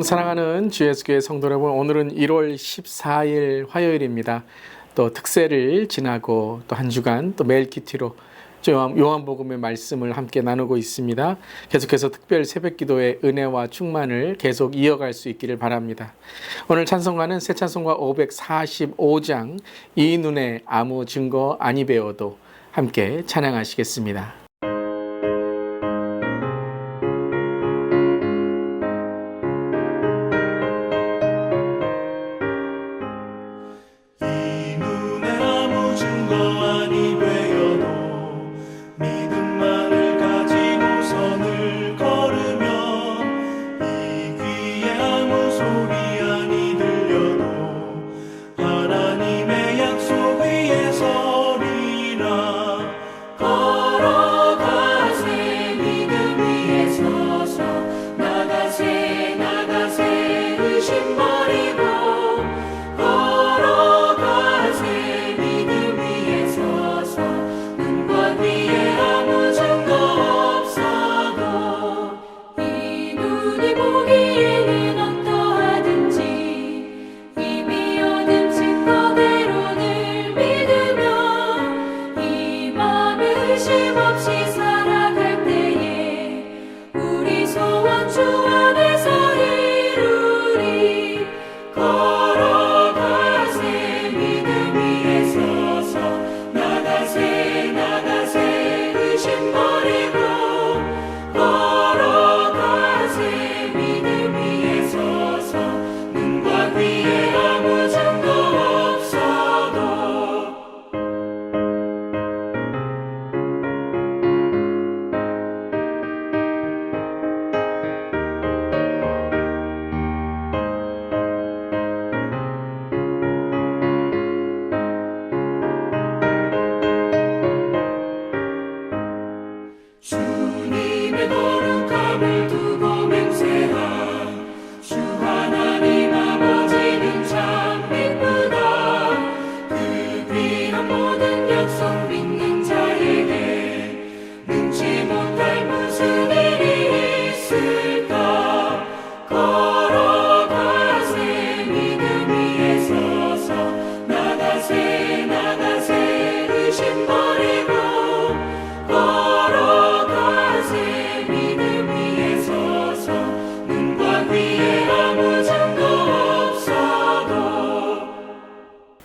사랑하는 주 예수교회 성도 여러분, 오늘은 1월 14일 화요일입니다. 또 특세를 지나고 또 한 주간 또 매일 큐티로 요한복음의 말씀을 함께 나누고 있습니다. 계속해서 특별 새벽기도의 은혜와 충만을 계속 이어갈 수 있기를 바랍니다. 오늘 찬송가는 새 찬송가 545장 이 눈에 아무 증거 아니 배워도 함께 찬양하시겠습니다.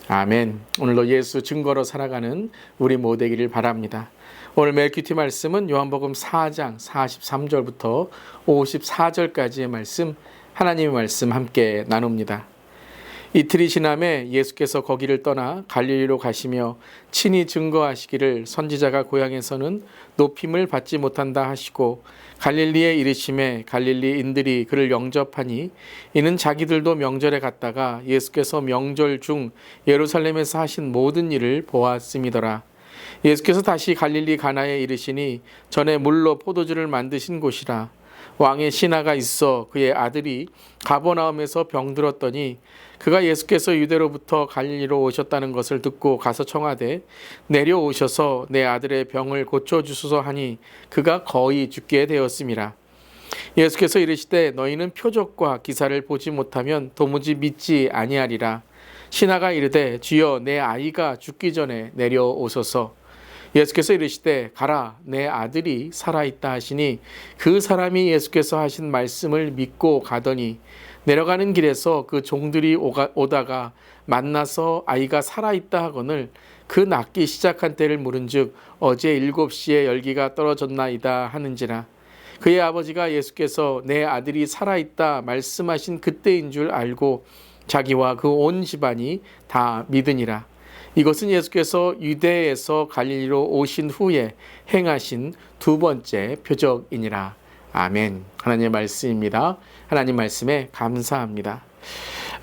아멘. 오늘도 예수 증거로 살아가는 우리 모두 되기를 바랍니다. 오늘 매일 큐티 말씀은 요한복음 4장 43절부터 54절까지의 말씀, 하나님의 말씀 함께 나눕니다. 이틀이 지남에 예수께서 거기를 떠나 갈릴리로 가시며 친히 증거하시기를 선지자가 고향에서는 높임을 받지 못한다 하시고 갈릴리에 이르심에 갈릴리인들이 그를 영접하니 이는 자기들도 명절에 갔다가 예수께서 명절 중 예루살렘에서 하신 모든 일을 보았음이더라. 예수께서 다시 갈릴리 가나에 이르시니 전에 물로 포도주를 만드신 곳이라. 왕의 신하가 있어 그의 아들이 가버나움에서 병들었더니 그가 예수께서 유대로부터 갈릴리로 오셨다는 것을 듣고 가서 청하되 내려오셔서 내 아들의 병을 고쳐주소서 하니 그가 거의 죽게 되었음이라. 예수께서 이르시되 너희는 표적과 기사를 보지 못하면 도무지 믿지 아니하리라. 신하가 이르되 주여 내 아이가 죽기 전에 내려오소서. 예수께서 이르시되 가라 내 아들이 살아있다 하시니 그 사람이 예수께서 하신 말씀을 믿고 가더니 내려가는 길에서 그 종들이 오다가 만나서 아이가 살아있다 하거늘 그 낫기 시작한 때를 물은즉 어제 7시에 열기가 떨어졌나이다 하는지라. 그의 아버지가 예수께서 내 아들이 살아있다 말씀하신 그때인 줄 알고 자기와 그 온 집안이 다 믿으니라. 이것은 예수께서 유대에서 갈릴리로 오신 후에 행하신 두 번째 표적이니라. 아멘. 하나님의 말씀입니다. 하나님 말씀에 감사합니다.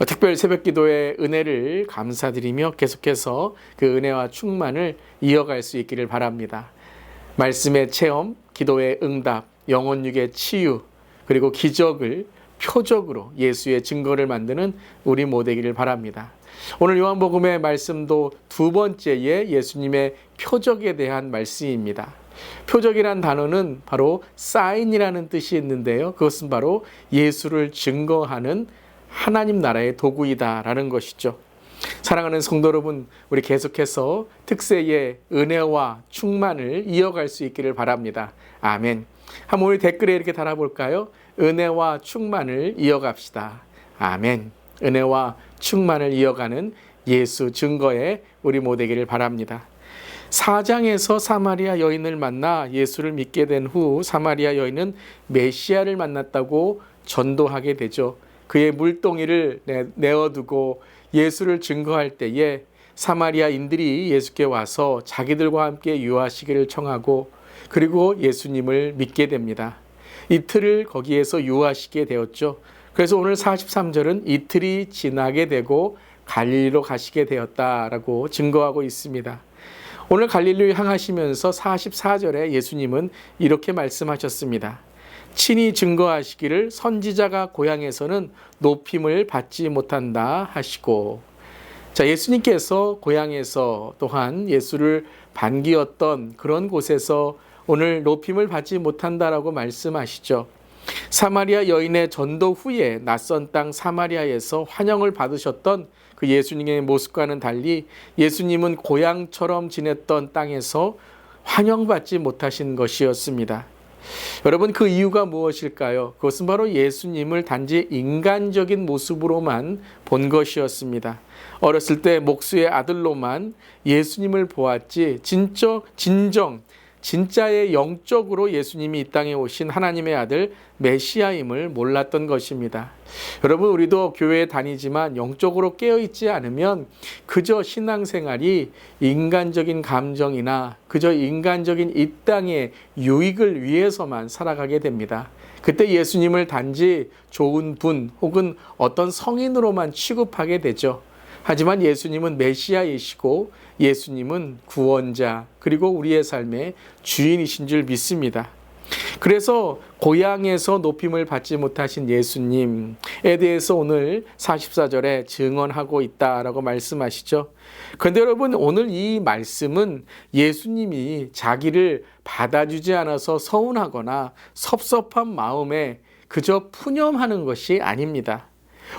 특별 새벽기도의 은혜를 감사드리며 계속해서 그 은혜와 충만을 이어갈 수 있기를 바랍니다. 말씀의 체험, 기도의 응답, 영혼육의 치유, 그리고 기적을 표적으로 예수의 증거를 만드는 우리 모두 되기를 바랍니다. 오늘 요한복음의 말씀도 두 번째의 예수님의 표적에 대한 말씀입니다. 표적이란 단어는 바로 사인이라는 뜻이 있는데요. 그것은 바로 예수를 증거하는 하나님 나라의 도구이다라는 것이죠. 사랑하는 성도 여러분, 우리 계속해서 특세의 은혜와 충만을 이어갈 수 있기를 바랍니다. 아멘. 한번 우리 댓글에 이렇게 달아볼까요? 은혜와 충만을 이어갑시다. 아멘. 은혜와 충만을 이어가는 예수 증거에 우리 모두 되기를 바랍니다. 4장에서 사마리아 여인을 만나 예수를 믿게 된 후 사마리아 여인은 메시아를 만났다고 전도하게 되죠. 그의 물동이를 내어두고 예수를 증거할 때에 사마리아인들이 예수께 와서 자기들과 함께 유하시기를 청하고 그리고 예수님을 믿게 됩니다. 이틀을 거기에서 유하시게 되었죠. 그래서 오늘 43절은 이틀이 지나게 되고 갈릴리로 가시게 되었다라고 증거하고 있습니다. 오늘 갈릴리로 향하시면서 44절에 예수님은 이렇게 말씀하셨습니다. 친히 증거하시기를 선지자가 고향에서는 높임을 받지 못한다 하시고, 자, 예수님께서 고향에서 또한 예수를 반기었던 그런 곳에서 오늘 높임을 받지 못한다라고 말씀하시죠. 사마리아 여인의 전도 후에 낯선 땅 사마리아에서 환영을 받으셨던 그 예수님의 모습과는 달리 예수님은 고향처럼 지냈던 땅에서 환영받지 못하신 것이었습니다. 여러분, 그 이유가 무엇일까요? 그것은 바로 예수님을 단지 인간적인 모습으로만 본 것이었습니다. 어렸을 때 목수의 아들로만 예수님을 보았지 진짜의 영적으로 예수님이 이 땅에 오신 하나님의 아들 메시아임을 몰랐던 것입니다. 여러분, 우리도 교회에 다니지만 영적으로 깨어있지 않으면 그저 신앙생활이 인간적인 감정이나 그저 인간적인 이 땅의 유익을 위해서만 살아가게 됩니다. 그때 예수님을 단지 좋은 분 혹은 어떤 성인으로만 취급하게 되죠. 하지만 예수님은 메시아이시고 예수님은 구원자 그리고 우리의 삶의 주인이신 줄 믿습니다. 그래서 고향에서 높임을 받지 못하신 예수님에 대해서 오늘 44절에 증언하고 있다라고 말씀하시죠. 그런데 여러분, 오늘 이 말씀은 예수님이 자기를 받아주지 않아서 서운하거나 섭섭한 마음에 그저 푸념하는 것이 아닙니다.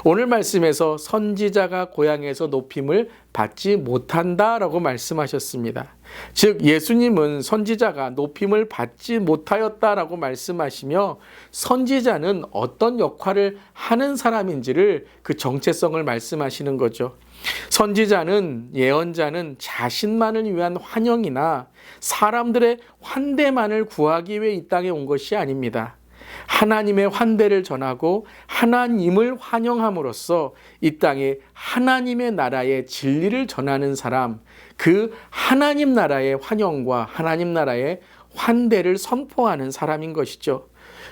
오늘 말씀에서 선지자가 고향에서 높임을 받지 못한다라고 말씀하셨습니다. 즉 예수님은 선지자가 높임을 받지 못하였다라고 말씀하시며 선지자는 어떤 역할을 하는 사람인지를 그 정체성을 말씀하시는 거죠. 선지자는, 예언자는 자신만을 위한 환영이나 사람들의 환대만을 구하기 위해 이 땅에 온 것이 아닙니다. 하나님의 환대를 전하고 하나님을 환영함으로써 이 땅에 하나님의 나라의 진리를 전하는 사람, 그 하나님 나라의 환영과 하나님 나라의 환대를 선포하는 사람인 것이죠.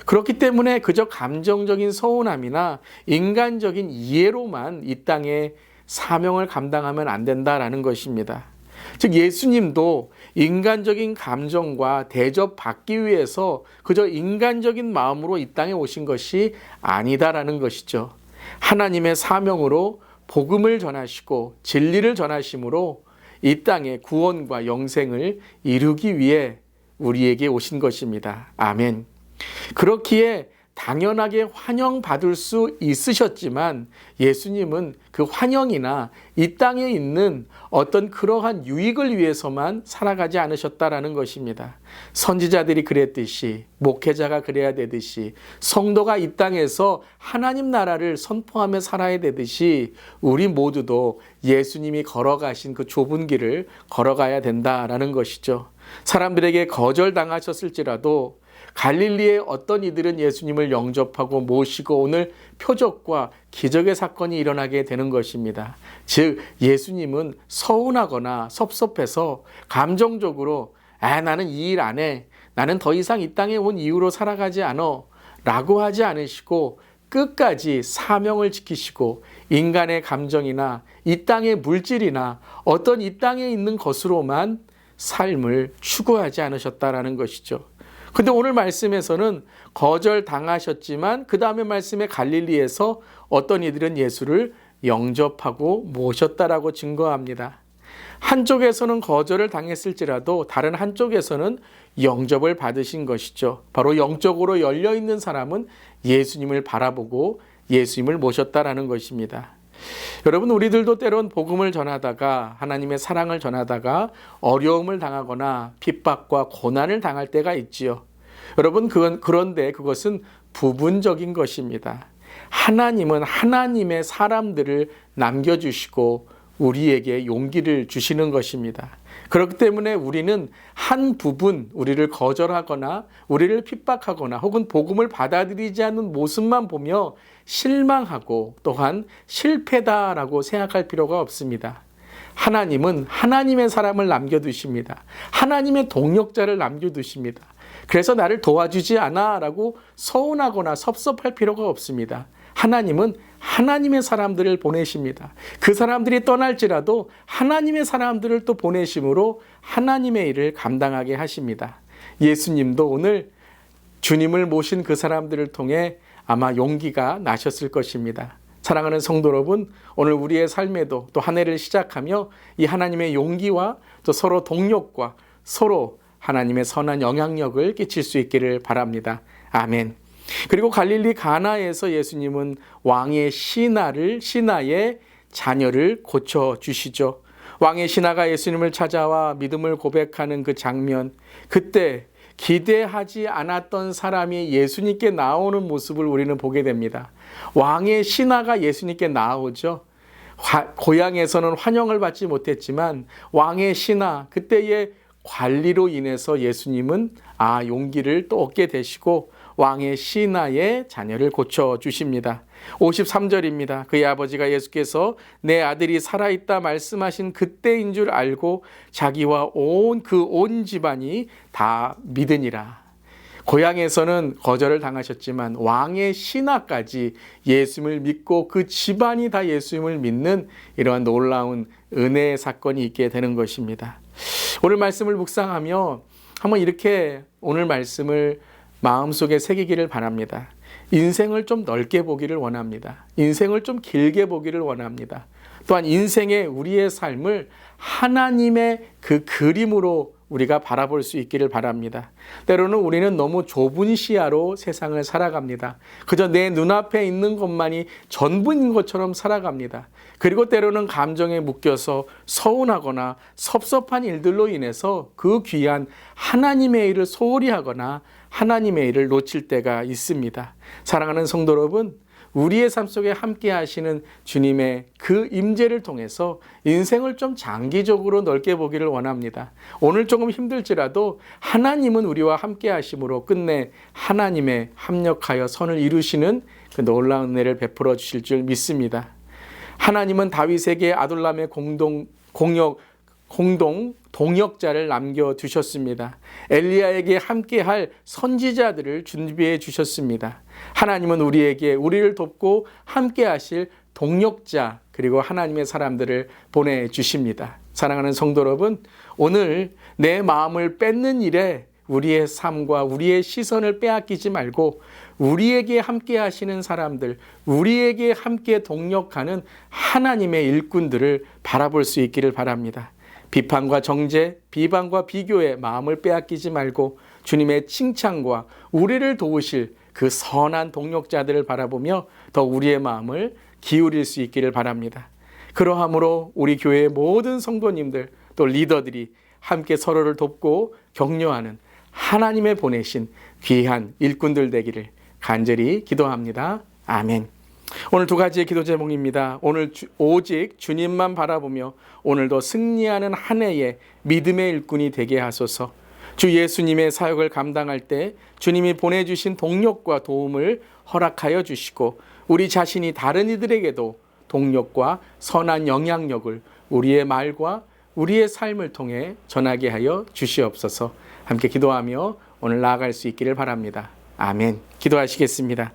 그렇기 때문에 그저 감정적인 서운함이나 인간적인 이해로만 이 땅에 사명을 감당하면 안 된다라는 것입니다. 즉 예수님도 인간적인 감정과 대접받기 위해서 그저 인간적인 마음으로 이 땅에 오신 것이 아니다라는 것이죠. 하나님의 사명으로 복음을 전하시고 진리를 전하심으로 이 땅에 구원과 영생을 이루기 위해 우리에게 오신 것입니다. 아멘. 그렇기에 당연하게 환영받을 수 있으셨지만 예수님은 그 환영이나 이 땅에 있는 어떤 그러한 유익을 위해서만 살아가지 않으셨다라는 것입니다. 선지자들이 그랬듯이, 목회자가 그래야 되듯이, 성도가 이 땅에서 하나님 나라를 선포하며 살아야 되듯이 우리 모두도 예수님이 걸어가신 그 좁은 길을 걸어가야 된다라는 것이죠. 사람들에게 거절당하셨을지라도 갈릴리의 어떤 이들은 예수님을 영접하고 모시고 오늘 표적과 기적의 사건이 일어나게 되는 것입니다. 즉 예수님은 서운하거나 섭섭해서 감정적으로 나는 이 일 안 해, 나는 더 이상 이 땅에 온 이유로 살아가지 않아 라고 하지 않으시고 끝까지 사명을 지키시고 인간의 감정이나 이 땅의 물질이나 어떤 이 땅에 있는 것으로만 삶을 추구하지 않으셨다라는 것이죠. 근데 오늘 말씀에서는 거절당하셨지만 그 다음에 말씀에 갈릴리에서 어떤 이들은 예수를 영접하고 모셨다라고 증거합니다. 한쪽에서는 거절을 당했을지라도 다른 한쪽에서는 영접을 받으신 것이죠. 바로 영적으로 열려있는 사람은 예수님을 바라보고 예수님을 모셨다라는 것입니다. 여러분, 우리들도 때론 복음을 전하다가, 하나님의 사랑을 전하다가 어려움을 당하거나 핍박과 고난을 당할 때가 있지요. 여러분, 그런데 그것은 부분적인 것입니다. 하나님은 하나님의 사람들을 남겨주시고 우리에게 용기를 주시는 것입니다. 그렇기 때문에 우리는 한 부분, 우리를 거절하거나 우리를 핍박하거나 혹은 복음을 받아들이지 않는 모습만 보며 실망하고 또한 실패다라고 생각할 필요가 없습니다. 하나님은 하나님의 사람을 남겨두십니다. 하나님의 동력자를 남겨두십니다. 그래서 나를 도와주지 않아 라고 서운하거나 섭섭할 필요가 없습니다. 하나님은 하나님의 사람들을 보내십니다. 그 사람들이 떠날지라도 하나님의 사람들을 또 보내심으로 하나님의 일을 감당하게 하십니다. 예수님도 오늘 주님을 모신 그 사람들을 통해 아마 용기가 나셨을 것입니다. 사랑하는 성도 여러분, 오늘 우리의 삶에도 또 한 해를 시작하며 이 하나님의 용기와 또 서로 동력과 서로 하나님의 선한 영향력을 끼칠 수 있기를 바랍니다. 아멘. 그리고 갈릴리 가나에서 예수님은 왕의 신하의 자녀를 고쳐주시죠. 왕의 신하가 예수님을 찾아와 믿음을 고백하는 그 장면, 그때 기대하지 않았던 사람이 예수님께 나오는 모습을 우리는 보게 됩니다. 왕의 신하가 예수님께 나오죠. 고향에서는 환영을 받지 못했지만 왕의 신하, 그때의 관리로 인해서 예수님은 용기를 또 얻게 되시고 왕의 신하의 자녀를 고쳐주십니다. 53절입니다. 그의 아버지가 예수께서 내 아들이 살아있다 말씀하신 그때인 줄 알고 자기와 온 집안이 다 믿으니라. 고향에서는 거절을 당하셨지만 왕의 신하까지 예수님을 믿고 그 집안이 다 예수님을 믿는 이러한 놀라운 은혜의 사건이 있게 되는 것입니다. 오늘 말씀을 묵상하며 한번 이렇게 오늘 말씀을 마음속에 새기기를 바랍니다. 인생을 좀 넓게 보기를 원합니다. 인생을 좀 길게 보기를 원합니다. 또한 인생의 우리의 삶을 하나님의 그 그림으로 우리가 바라볼 수 있기를 바랍니다. 때로는 우리는 너무 좁은 시야로 세상을 살아갑니다. 그저 내 눈앞에 있는 것만이 전부인 것처럼 살아갑니다. 그리고 때로는 감정에 묶여서 서운하거나 섭섭한 일들로 인해서 그 귀한 하나님의 일을 소홀히 하거나 하나님의 일을 놓칠 때가 있습니다. 사랑하는 성도 여러분, 우리의 삶 속에 함께 하시는 주님의 그 임재를 통해서 인생을 좀 장기적으로 넓게 보기를 원합니다. 오늘 조금 힘들지라도 하나님은 우리와 함께 하심으로 끝내 하나님의 합력하여 선을 이루시는 그 놀라운 은혜를 베풀어 주실 줄 믿습니다. 하나님은 다윗에게 아둘람의 동역자를 남겨두셨습니다. 엘리야에게 함께할 선지자들을 준비해 주셨습니다. 하나님은 우리를 돕고 함께하실 동역자 그리고 하나님의 사람들을 보내주십니다. 사랑하는 성도 여러분, 오늘 내 마음을 뺏는 일에 우리의 삶과 우리의 시선을 빼앗기지 말고 우리에게 함께 하시는 사람들, 우리에게 함께 동역하는 하나님의 일꾼들을 바라볼 수 있기를 바랍니다. 비판과 정죄, 비방과 비교에 마음을 빼앗기지 말고 주님의 칭찬과 우리를 도우실 그 선한 동역자들을 바라보며 더 우리의 마음을 기울일 수 있기를 바랍니다. 그러함으로 우리 교회의 모든 성도님들 또 리더들이 함께 서로를 돕고 격려하는 하나님의 보내신 귀한 일꾼들 되기를 간절히 기도합니다. 아멘. 오늘 두 가지의 기도 제목입니다. 오늘 오직 주님만 바라보며 오늘도 승리하는 한 해의 믿음의 일꾼이 되게 하소서. 주 예수님의 사역을 감당할 때 주님이 보내주신 동력과 도움을 허락하여 주시고 우리 자신이 다른 이들에게도 동력과 선한 영향력을 우리의 말과 우리의 삶을 통해 전하게 하여 주시옵소서. 함께 기도하며 오늘 나아갈 수 있기를 바랍니다. 아멘. 기도하시겠습니다.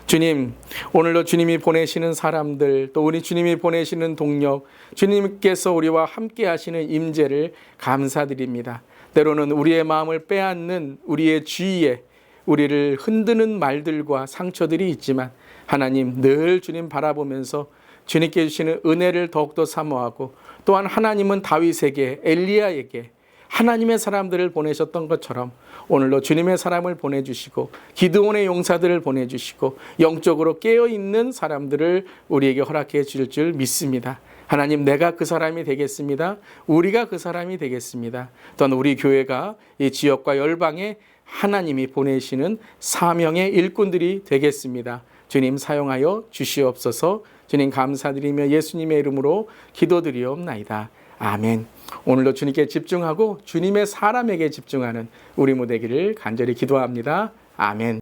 주님, 오늘도 주님이 보내시는 사람들, 또 우리 주님이 보내시는 동력, 주님께서 우리와 함께 하시는 임재를 감사드립니다. 때로는 우리의 마음을 빼앗는 우리의 주위에 우리를 흔드는 말들과 상처들이 있지만 하나님 늘 주님 바라보면서 주님께 주시는 은혜를 더욱더 사모하고, 또한 하나님은 다윗에게, 엘리야에게 하나님의 사람들을 보내셨던 것처럼 오늘도 주님의 사람을 보내주시고, 기드온의 용사들을 보내주시고, 영적으로 깨어있는 사람들을 우리에게 허락해 주실 줄 믿습니다. 하나님, 내가 그 사람이 되겠습니다. 우리가 그 사람이 되겠습니다. 또한 우리 교회가 이 지역과 열방에 하나님이 보내시는 사명의 일꾼들이 되겠습니다. 주님 사용하여 주시옵소서. 주님 감사드리며 예수님의 이름으로 기도드리옵나이다. 아멘. 오늘도 주님께 집중하고 주님의 사람에게 집중하는 우리 모두기를 간절히 기도합니다. 아멘.